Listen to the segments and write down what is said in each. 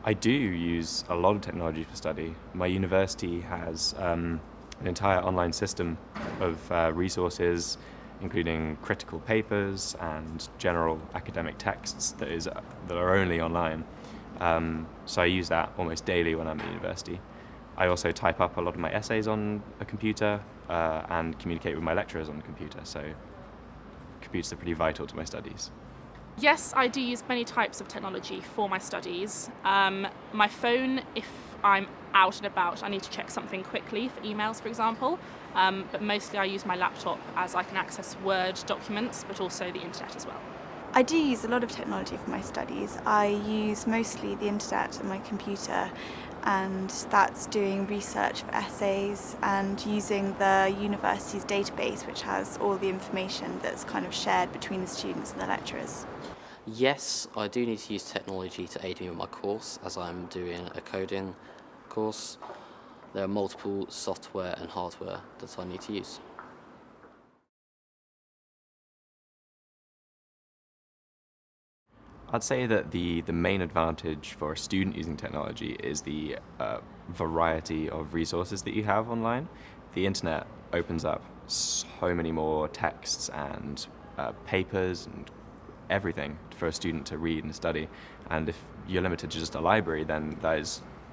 I do use a lot of technology for study. My university has an entire online system of resources, including critical papers and general academic texts that are only online. So I use that almost daily when I'm at university. I also type up a lot of my essays on a computer and communicate with my lecturers on the computer. So computers are pretty vital to my studies. Yes, I do use many types of technology for my studies. My phone, if I'm out and about, I need to check something quickly for emails, for example. But mostly I use my laptop as I can access Word documents, but also the internet as well. I do use a lot of technology for my studies. I use mostly the internet and my computer, and that's doing research for essays and using the university's database, which has all the information that's kind of shared between the students and the lecturers. Yes, I do need to use technology to aid me with my course as I'm doing a coding course. There are multiple software and hardware that I need to use. I'd say that the main advantage for a student using technology is the variety of resources that you have online. The internet opens up so many more texts and papers and everything for a student to read and study. And if you're limited to just a library, then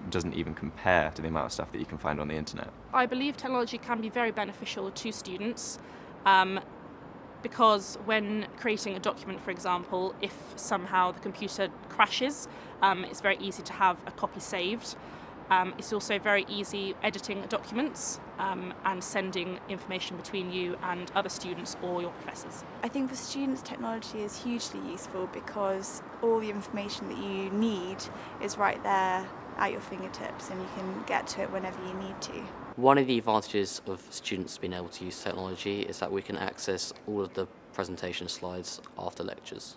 doesn't even compare to the amount of stuff that you can find on the internet. I believe technology can be very beneficial to students because when creating a document, for example, if somehow the computer crashes, it's very easy to have a copy saved. It's also very easy editing documents and sending information between you and other students or your professors. I think for students, technology is hugely useful because all the information that you need is right there at your fingertips and you can get to it whenever you need to. One of the advantages of students being able to use technology is that we can access all of the presentation slides after lectures.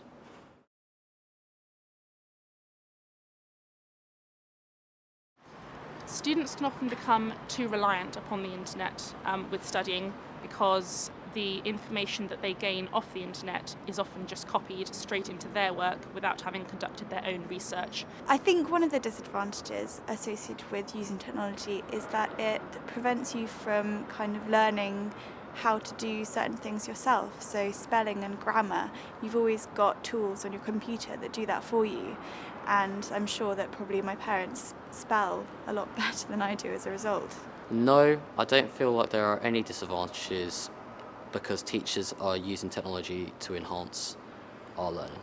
Students can often become too reliant upon the internet with studying because the information that they gain off the internet is often just copied straight into their work without having conducted their own research. I think one of the disadvantages associated with using technology is that it prevents you from kind of learning how to do certain things yourself. So spelling and grammar, you've always got tools on your computer that do that for you. And I'm sure that probably my parents spell a lot better than I do as a result. No, I don't feel like there are any disadvantages because teachers are using technology to enhance our learning.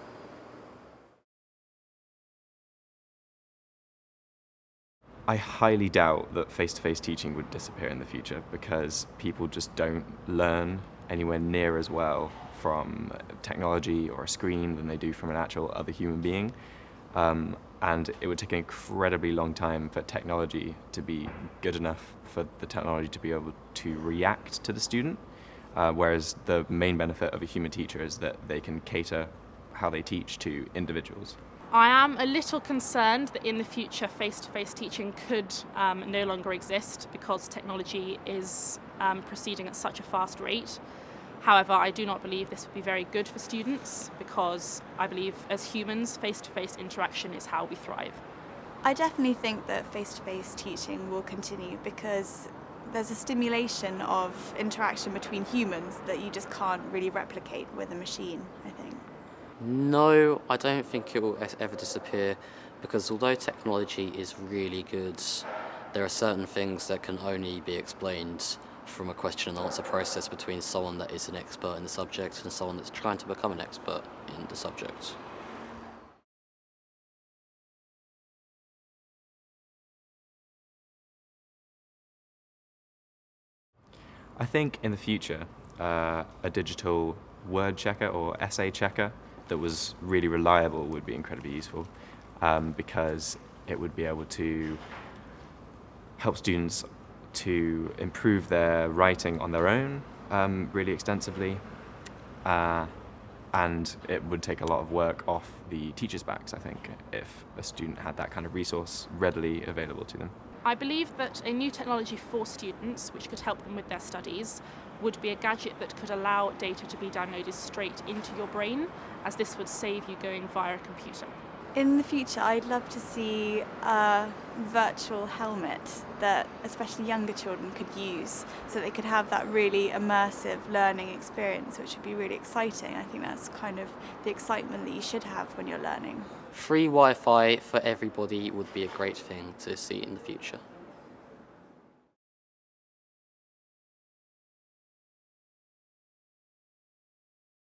I highly doubt that face-to-face teaching would disappear in the future because people just don't learn anywhere near as well from technology or a screen than they do from an actual other human being. And it would take an incredibly long time for technology to be good enough for the technology to be able to react to the student, whereas the main benefit of a human teacher is that they can cater how they teach to individuals. I am a little concerned that in the future face-to-face teaching could no longer exist because technology is proceeding at such a fast rate. However, I do not believe this would be very good for students because I believe as humans, face-to-face interaction is how we thrive. I definitely think that face-to-face teaching will continue because there's a stimulation of interaction between humans that you just can't really replicate with a machine, I think. No, I don't think it will ever disappear because although technology is really good, there are certain things that can only be explained from a question and answer process between someone that is an expert in the subject and someone that's trying to become an expert in the subject. I think in the future, a digital word checker or essay checker that was really reliable would be incredibly useful because it would be able to help students to improve their writing on their own really extensively, and it would take a lot of work off the teachers' backs, I think, if a student had that kind of resource readily available to them. I believe that a new technology for students, which could help them with their studies, would be a gadget that could allow data to be downloaded straight into your brain, as this would save you going via a computer. In the future, I'd love to see a virtual helmet that especially younger children could use so they could have that really immersive learning experience, which would be really exciting. I think that's kind of the excitement that you should have when you're learning. Free Wi-Fi for everybody would be a great thing to see in the future.